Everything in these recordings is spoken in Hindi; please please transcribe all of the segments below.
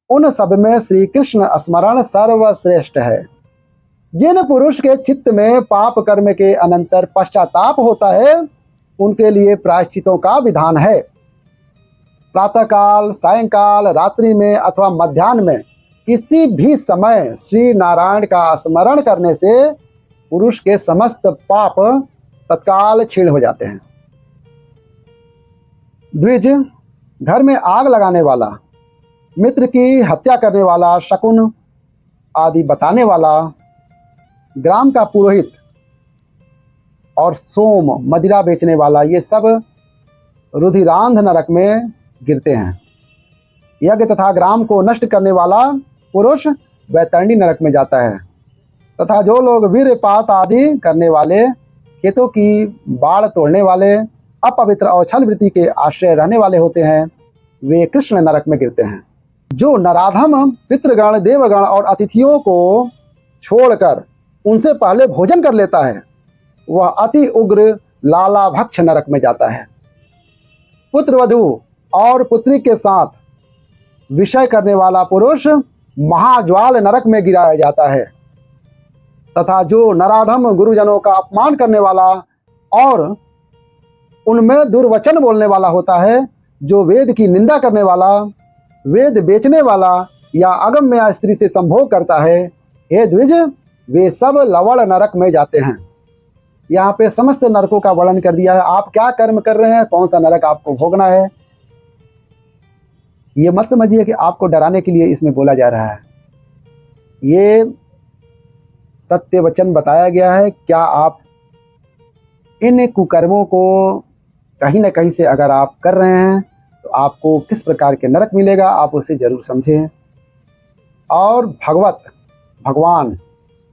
उन सब में श्री कृष्ण स्मरण सर्वश्रेष्ठ है। जिन पुरुष के चित्त में पाप कर्म के अनंतर पश्चाताप होता है, उनके लिए प्रायश्चितों का विधान है। प्रातःकाल, सायंकाल, रात्रि में अथवा मध्याह्न में किसी भी समय श्री नारायण का स्मरण करने से पुरुष के समस्त पाप तत्काल क्षीण हो जाते हैं। द्विज, घर में आग लगाने वाला, मित्र की हत्या करने वाला, शकुन आदि बताने वाला, ग्राम का पुरोहित और सोम मदिरा बेचने वाला, ये सब रुधिरांध नरक में गिरते हैं। यज्ञ तथा ग्राम को नष्ट करने वाला पुरुष वैतरणी नरक में जाता है। तथा जो लोग वीर्यपात आदि करने वाले, खेतों की बाड़ तोड़ने वाले, अपवित्र और छल वृत्ति के आश्रय रहने वाले होते हैं, वे कृष्ण नरक में गिरते हैं। जो नराधम पितृगण, देवगण और अतिथियों को छोड़कर उनसे पहले भोजन कर लेता है, वह अति उग्र लाला भक्ष नरक में जाता है। पुत्रवधू और पुत्री के साथ विषय करने वाला पुरुष महाज्वाल नरक में गिराया जाता है। तथा जो नराधम गुरुजनों का अपमान करने वाला और उनमें दुर्वचन बोलने वाला होता है, जो वेद की निंदा करने वाला, वेद बेचने वाला या अगम्य स्त्री से संभोग करता है, हे द्विज, वे सब लवण नरक में जाते हैं। यहाँ पे समस्त नरकों का वर्णन कर दिया है। आप क्या कर्म कर रहे हैं, कौन सा नरक आपको भोगना है, ये मत समझिए कि आपको डराने के लिए इसमें बोला जा रहा है। ये सत्य वचन बताया गया है। क्या आप इन कुकर्मों को कहीं ना कहीं से अगर आप कर रहे हैं तो आपको किस प्रकार के नरक मिलेगा, आप उसे जरूर समझें। और भगवान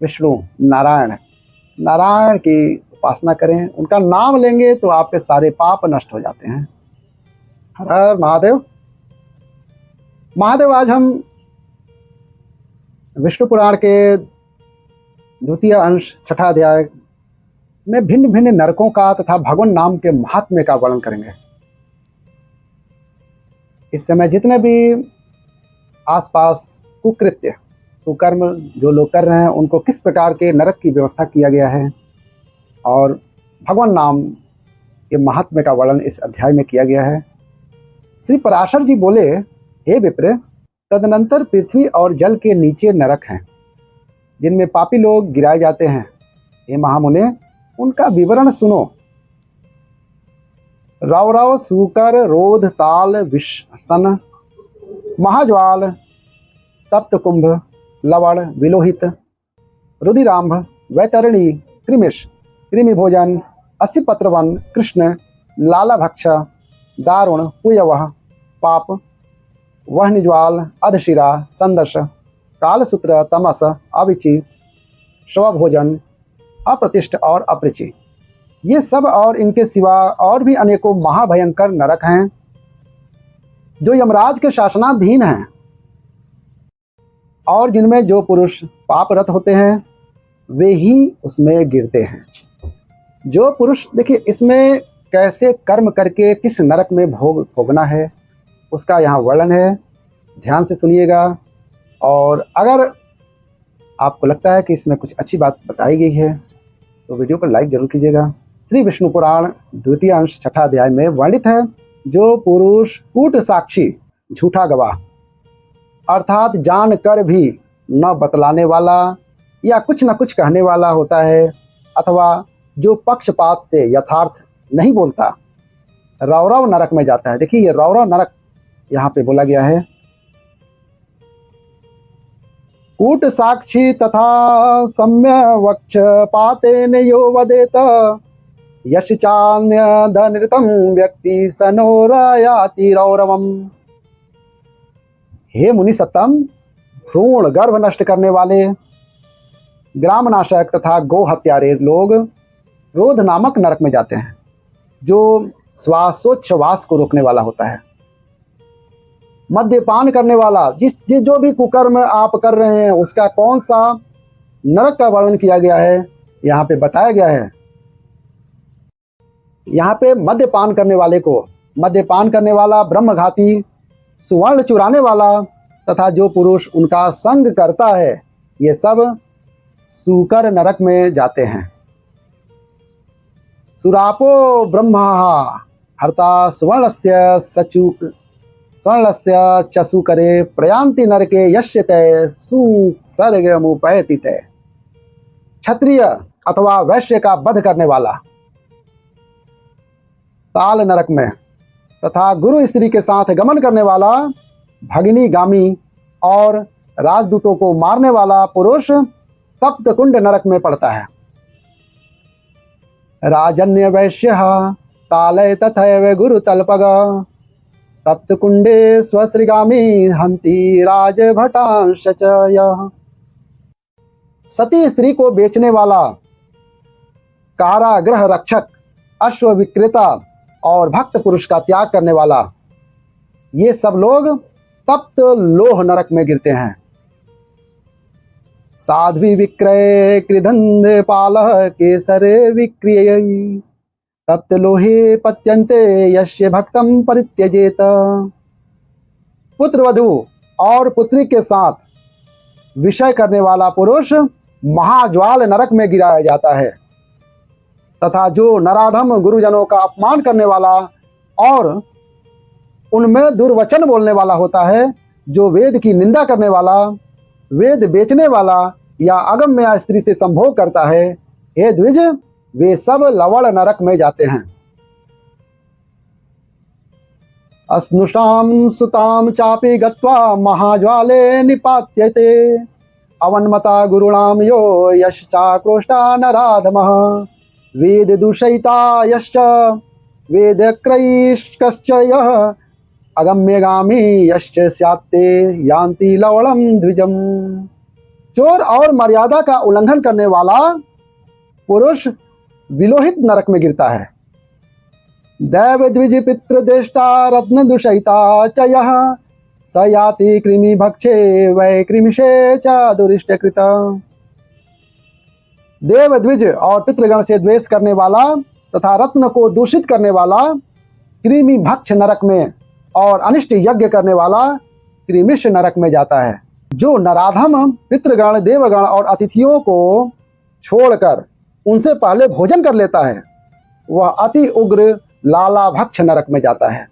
विष्णु नारायण की उपासना करें, उनका नाम लेंगे तो आपके सारे पाप नष्ट हो जाते हैं। हर हर महादेव। आज हम विष्णु पुराण के द्वितीय अंश 6ठा अध्याय में भिन्न भिन्न नरकों का तथा भगवान नाम के महात्म्य का वर्णन करेंगे। इस समय जितने भी आसपास कुकृत्य कुकर्म जो लोग कर रहे हैं, उनको किस प्रकार के नरक की व्यवस्था किया गया है और भगवान नाम के महात्म्य का वर्णन इस अध्याय में किया गया है। श्री पराशर जी बोले, हे विप्र, तदनंतर पृथ्वी और जल के नीचे नरक हैं, जिनमें पापी लोग गिराए जाते हैं। हे महामुने, उनका विवरण सुनो। रौरव, सूकर, रोध, ताल, विषसन, महाज्वाल, तप्त कुंभ, लवण, विलोहित, रुधिरांभ, वैतरणी, कृमिश, कृमि भोजन, अस्सिपत्रवन, कृष्ण, लाला भक्ष, दारुण, पुयवह, पाप, वह्निज्वाल, अधशिरा, संदर्श, कालसूत्र, तमस, अविचि, शवभोजन, अप्रतिष्ठ और अपरिचि, ये सब और इनके सिवा और भी अनेकों महाभयंकर नरक हैं, जो यमराज के शासनाधीन हैं और जिनमें जो पुरुष पापरत होते हैं वे ही उसमें गिरते हैं। जो पुरुष, देखिए इसमें कैसे कर्म करके किस नरक में भोगना है उसका यहाँ वर्णन है, ध्यान से सुनिएगा। और अगर आपको लगता है कि इसमें कुछ अच्छी बात बताई गई है तो वीडियो को लाइक जरूर कीजिएगा। श्री विष्णु पुराण द्वितीय अंश 6ठा अध्याय में वर्णित है, जो पुरुष कूट साक्षी, झूठा गवाह, अर्थात जान कर भी न बतलाने वाला या कुछ न कुछ कहने वाला होता है, अथवा जो पक्षपात से यथार्थ नहीं बोलता, रौरव नरक में जाता है। देखिए ये रौरव नरक यहाँ पे बोला गया है। कूट साक्षी तथा सम्य वक्ष पातेन यो वदेत, यश चान्य धनृतम व्यक्ति सनोरयाति रौरवम। हे मुनि सत्तम, भ्रूण गर्भ नष्ट करने वाले, ग्राम नाशक तथा गो हत्यारे लोग रोध नामक नरक में जाते हैं, जो श्वासोच्छ्वास को रोकने वाला होता है। मद्यपान करने वाला, जो भी कुकर्म आप कर रहे हैं उसका कौन सा नरक का वर्णन किया गया है यहाँ पे बताया गया है। यहाँ पे मद्यपान करने वाले को, मद्यपान करने वाला, ब्रह्मघाती, सुवर्ण चुराने वाला, तथा जो पुरुष उनका संग करता है ये सब सूकर नरक में जाते हैं। सुरापो ब्रह्मा हर्ता स्वर्णस्य चसुकरे प्रयान्ति नरके यस्य तय सुसर्गमुपैति तय। क्षत्रिय अथवा वैश्य का वध करने वाला ताल नरक में तथा गुरु स्त्री के साथ गमन करने वाला भगिनी गामी और राजदूतों को मारने वाला पुरुष तप्त कुंड नरक में पड़ता है। राजन्य वैश्य तालय तथैव गुरु तल्पग तप्त कुंडे स्वश्रीगामी हंति राजभटांश च यः। सती स्त्री को बेचने वाला, कारागृह रक्षक, अश्व विक्रेता और भक्त पुरुष का त्याग करने वाला, ये सब लोग तप्त लोह नरक में गिरते हैं। साध्वी विक्रय कृधंधे पाल केसरे विक्रिय तप्त लोहे पत्यन्ते यस्य भक्तम परित्यजेत। पुत्र वधु और पुत्री के साथ विषय करने वाला पुरुष महाज्वाल नरक में गिराया जाता है तथा जो नराधम गुरुजनों का अपमान करने वाला और उनमें दुर्वचन बोलने वाला होता है, जो वेद की निंदा करने वाला, वेद बेचने वाला या अगम्य स्त्री से संभोग करता है, हे द्विज वे सब लवण नरक में जाते हैं। अस्नुषाम सुताम चापि गत्वा महाज्वाले निपात्यते अवन्मता गुरुणाम यो यश्चाक्रोष्टा नराधमः वेद दूषयिता यश्च वेद क्रयिष्कश्च यः अगम्यगामी यश्च स्यात्ते यान्ति लवणम द्विजम। चोर और मर्यादा का उल्लंघन करने वाला पुरुष विलोहित नरक में गिरता है। दैव द्विज पितृ देष्टा रत्न दूषयिता च यः स याति कृमि भक्षे वै कृमिषे च दुरिष्ट कृत। देव द्विज और पितृगण से द्वेष करने वाला तथा रत्न को दूषित करने वाला कृमि भक्ष नरक में और अनिष्ट यज्ञ करने वाला कृमिष नरक में जाता है। जो नराधम पितृगण, देवगण और अतिथियों को छोड़कर उनसे पहले भोजन कर लेता है, वह अति उग्र लाला भक्ष नरक में जाता है।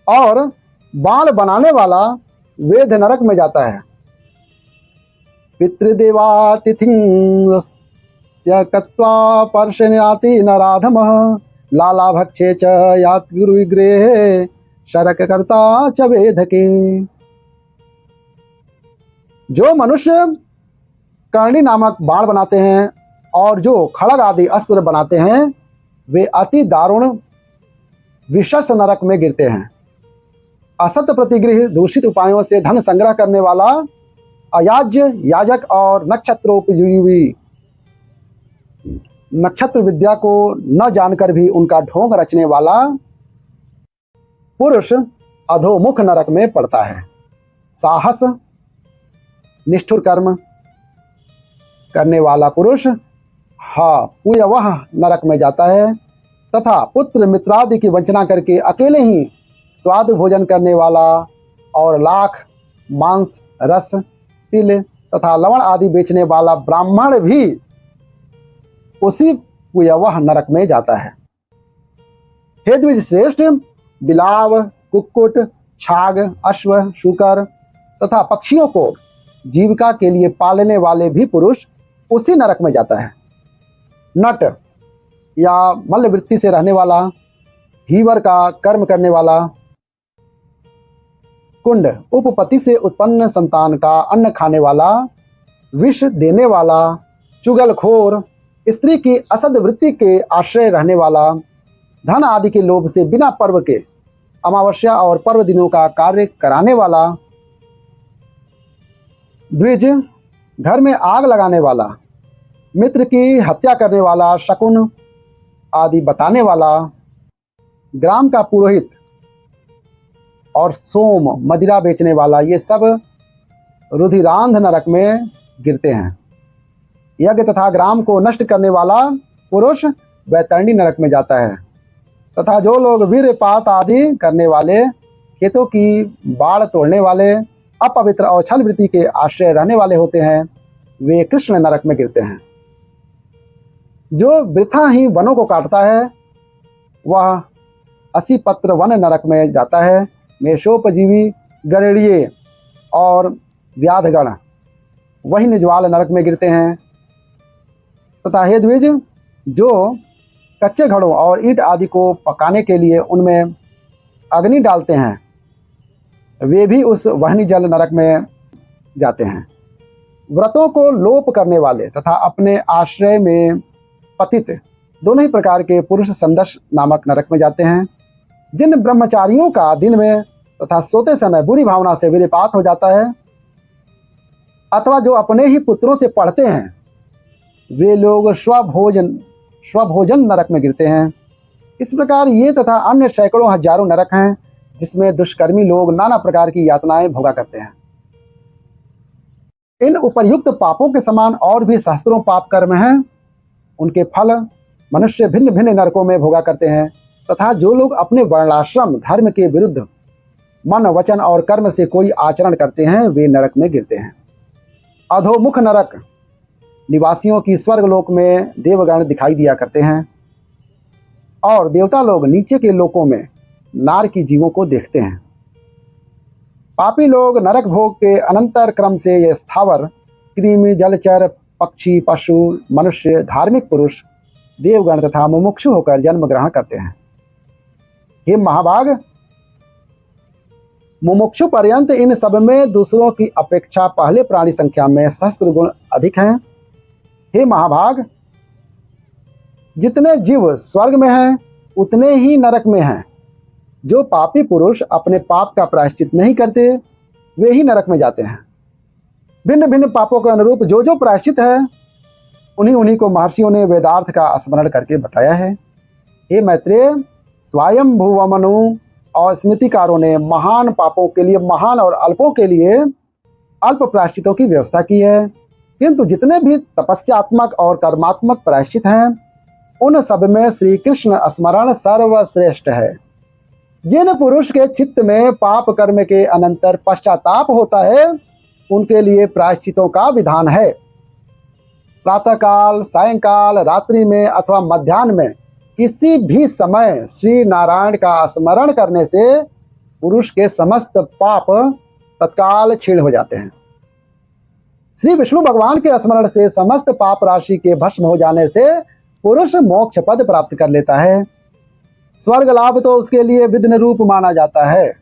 और बाण बनाने वाला वेद नरक में जाता है। पितृदेवातिथिं त्यक्त्वा पर्शन्याति नराधमः लाला भक्षे च याति गुरुगृहे शरक कर्ता च वेधके। जो मनुष्य कर्णी नामक बाण बनाते हैं और जो खड़ग आदि अस्त्र बनाते हैं, वे अति दारुण विषस नरक में गिरते हैं। असत प्रतिगृह दूषित उपायों से धन संग्रह करने वाला अयाज्य याजक और नक्षत्रोपयोगी नक्षत्र विद्या को न जानकर भी उनका ढोंग रचने वाला पुरुष अधोमुख नरक में पड़ता है। साहस निष्ठुर कर्म करने वाला पुरुष पुयवह नरक में जाता है तथा पुत्र मित्रादि की वंचना करके अकेले ही स्वाद भोजन करने वाला और लाख मांस रस तिल तथा लवण आदि बेचने वाला ब्राह्मण भी उसी पुयवह नरक में जाता है। हे द्विज श्रेष्ठ, बिलाव, कुक्कुट, छाग, अश्व, शूकर तथा पक्षियों को जीविका के लिए पालने वाले भी पुरुष उसी नरक में जाता है। नट या मल्लवृत्ति से रहने वाला, धीवर का कर्म करने वाला, कुंड उपपति से उत्पन्न संतान का अन्न खाने वाला, विष देने वाला, चुगलखोर, स्त्री की असद वृत्ति के आश्रय रहने वाला, धन आदि के लोभ से बिना पर्व के अमावस्या और पर्व दिनों का कार्य कराने वाला, द्विज घर में आग लगाने वाला, मित्र की हत्या करने वाला, शकुन आदि बताने वाला, ग्राम का पुरोहित और सोम मदिरा बेचने वाला, ये सब रुधिरांध नरक में गिरते हैं। यज्ञ तथा ग्राम को नष्ट करने वाला पुरुष वैतरणी नरक में जाता है तथा जो लोग वीरपात आदि करने वाले, खेतों की बाड़ तोड़ने वाले, अपवित्र और छल वृत्ति के आश्रय रहने वाले होते हैं, वे कृष्ण नरक में गिरते हैं। जो वृथा ही वनों को काटता है वह असी पत्र वन नरक में जाता है। मेषोपजीवी गरेड़िए और व्याधगण वही निज्वाल नरक में गिरते हैं। तथा हे द्विज, जो कच्चे घड़ों और ईंट आदि को पकाने के लिए उनमें अग्नि डालते हैं, वे भी उस वहनी जल नरक में जाते हैं। व्रतों को लोप करने वाले तथा अपने आश्रय में पतित दोनों ही प्रकार के पुरुष संदर्श नामक नरक में जाते हैं। जिन ब्रह्मचारियों का दिन में तथा सोते समय बुरी भावना से विरपात हो जाता है, अथवा जो अपने ही पुत्रों से पढ़ते हैं, वे लोग स्वभोजन नरक में गिरते हैं। इस प्रकार ये तथा अन्य सैकड़ों हजारों नरक हैं, जिसमें दुष्कर्मी लोग नाना प्रकार की यातनाएं भोगा करते हैं। इन उपर्युक्त पापों के समान और भी सहस्त्रों पाप कर्म हैं। उनके फल मनुष्य भिन्न भिन्न नरकों में भोगा करते हैं। तथा जो लोग अपने वर्णाश्रम धर्म के विरुद्ध मन वचन और कर्म से कोई आचरण करते हैं, वे नरक में गिरते हैं। अधोमुख नरक निवासियों की स्वर्गलोक में देवगण दिखाई दिया करते हैं, और देवता लोग नीचे के लोकों में नार की जीवों को देखते हैं। पापी लोग नरक भोग के अनंतर क्रम से ये स्थावर, कृमि, जलचर, पक्षी, पशु, मनुष्य, धार्मिक पुरुष, देवगण तथा मुमुक्षु होकर जन्म ग्रहण करते हैं। हे महाभाग, मुमुक्षु पर्यंत इन सब में दूसरों की अपेक्षा पहले प्राणी संख्या में सहस्त्र गुण अधिक हैं। हे महाभाग, जितने जीव स्वर्ग में हैं उतने ही नरक में हैं। जो पापी पुरुष अपने पाप का प्रायश्चित नहीं करते, वे ही नरक में जाते हैं। भिन्न भिन्न पापों के अनुरूप जो जो प्रायश्चित है, उन्हीं उन्हीं को महर्षियों ने वेदार्थ का स्मरण करके बताया है। हे मैत्रेय, स्वयं भुवमनु और स्मृतिकारों ने महान पापों के लिए महान और अल्पों के लिए अल्प प्रायश्चितों की व्यवस्था की है, किंतु जितने भी तपस्यात्मक और कर्मात्मक प्रायश्चित हैं, उन सब में श्री कृष्ण स्मरण सर्वश्रेष्ठ है। जिन पुरुष के चित्त में पाप कर्म के अनंतर पश्चाताप होता है, उनके लिए प्रायश्चितों का विधान है। प्रातःकाल, सायंकाल, रात्रि में अथवा मध्याह्न में किसी भी समय श्री नारायण का स्मरण करने से पुरुष के समस्त पाप तत्काल क्षीण हो जाते हैं। श्री विष्णु भगवान के स्मरण से समस्त पाप राशि के भस्म हो जाने से पुरुष मोक्ष पद प्राप्त कर लेता है। स्वर्ग लाभ तो उसके लिए विघ्न रूप माना जाता है।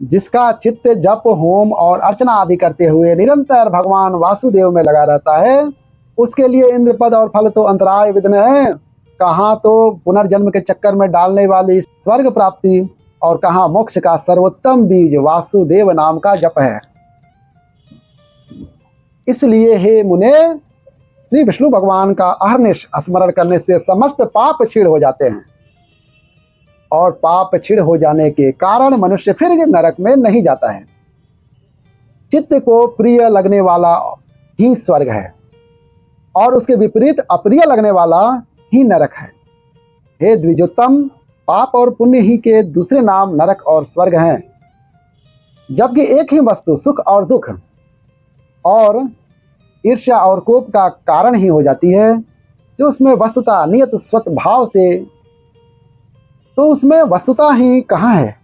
जिसका चित्त जप, होम और अर्चना आदि करते हुए निरंतर भगवान वासुदेव में लगा रहता है, उसके लिए इंद्र पद और फल तो अंतराय विघ्न है। कहाँ तो पुनर्जन्म के चक्कर में डालने वाली स्वर्ग प्राप्ति, और कहाँ मोक्ष का सर्वोत्तम बीज वासुदेव नाम का जप है। इसलिए हे मुने, श्री विष्णु भगवान का अहर्निश स्मरण करने से समस्त पाप क्षीण हो जाते हैं, और पाप क्षीण हो जाने के कारण मनुष्य फिर नरक में नहीं जाता है। चित्त को प्रिय लगने वाला ही स्वर्ग है, और उसके विपरीत अप्रिय लगने वाला ही नरक है। हे द्विजोत्तम, पाप और पुण्य ही के दूसरे नाम नरक और स्वर्ग हैं, जबकि एक ही वस्तु सुख और दुख और ईर्ष्या और कोप का कारण ही हो जाती है। जो उसमें वस्तुता नियत स्वत भाव से, तो उसमें वस्तुता ही कहाँ है,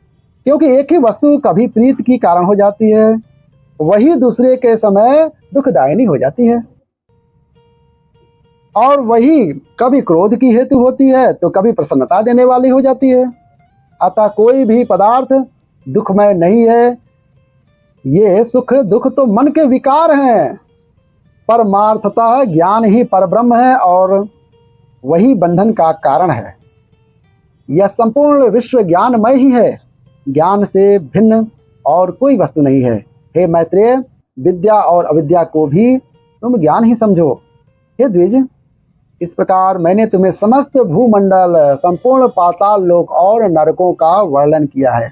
क्योंकि एक ही वस्तु कभी प्रीत की कारण हो जाती है, वही दूसरे के समय दुखदायिनी हो जाती है, और वही कभी क्रोध की हेतु होती है तो कभी प्रसन्नता देने वाली हो जाती है। अतः कोई भी पदार्थ दुखमय नहीं है। ये सुख दुख तो मन के विकार हैं। परमार्थतः ज्ञान ही परब्रह्म है, और वही बंधन का कारण है। यह संपूर्ण विश्व ज्ञानमय ही है। ज्ञान से भिन्न और कोई वस्तु नहीं है। हे मैत्रेय, विद्या और अविद्या को भी तुम ज्ञान ही समझो। हे द्विज, इस प्रकार मैंने तुम्हें समस्त भूमंडल, संपूर्ण पाताल लोक और नरकों का वर्णन किया है।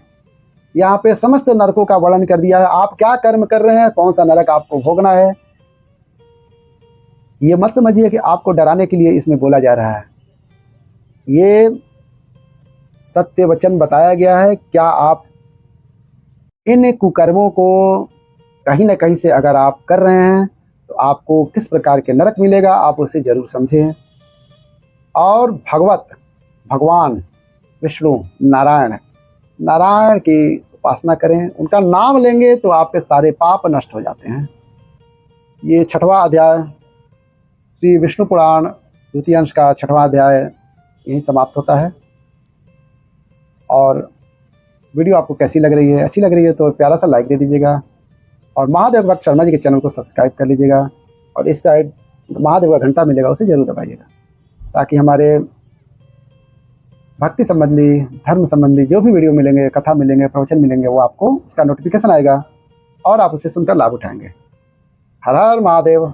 यहाँ पे समस्त नरकों का वर्णन कर दिया है। आप क्या कर्म कर रहे हैं, कौन सा नरक आपको भोगना है, ये मत समझिए कि आपको डराने के लिए इसमें बोला जा रहा है। ये सत्य वचन बताया गया है। क्या आप इन कुकर्मों को कहीं ना कहीं से अगर आप कर रहे हैं तो आपको किस प्रकार के नरक मिलेगा, आप उसे जरूर समझें। और भगवान विष्णु नारायण नारायण की उपासना करें, उनका नाम लेंगे तो आपके सारे पाप नष्ट हो जाते हैं। ये 6वां अध्याय श्री विष्णु पुराण द्वितीय अंश का 6वां अध्याय यहीं समाप्त होता है। और वीडियो आपको कैसी लग रही है, अच्छी लग रही है तो प्यारा सा लाइक दे दीजिएगा, और महादेव भक्त शर्मा जी के चैनल को सब्सक्राइब कर लीजिएगा, और इस साइड महादेव का घंटा मिलेगा उसे जरूर दबाइएगा, ताकि हमारे भक्ति संबंधी, धर्म संबंधी जो भी वीडियो मिलेंगे, कथा मिलेंगे, प्रवचन मिलेंगे, वो आपको उसका नोटिफिकेशन आएगा और आप उसे सुनकर लाभ उठाएंगे। हर हर महादेव।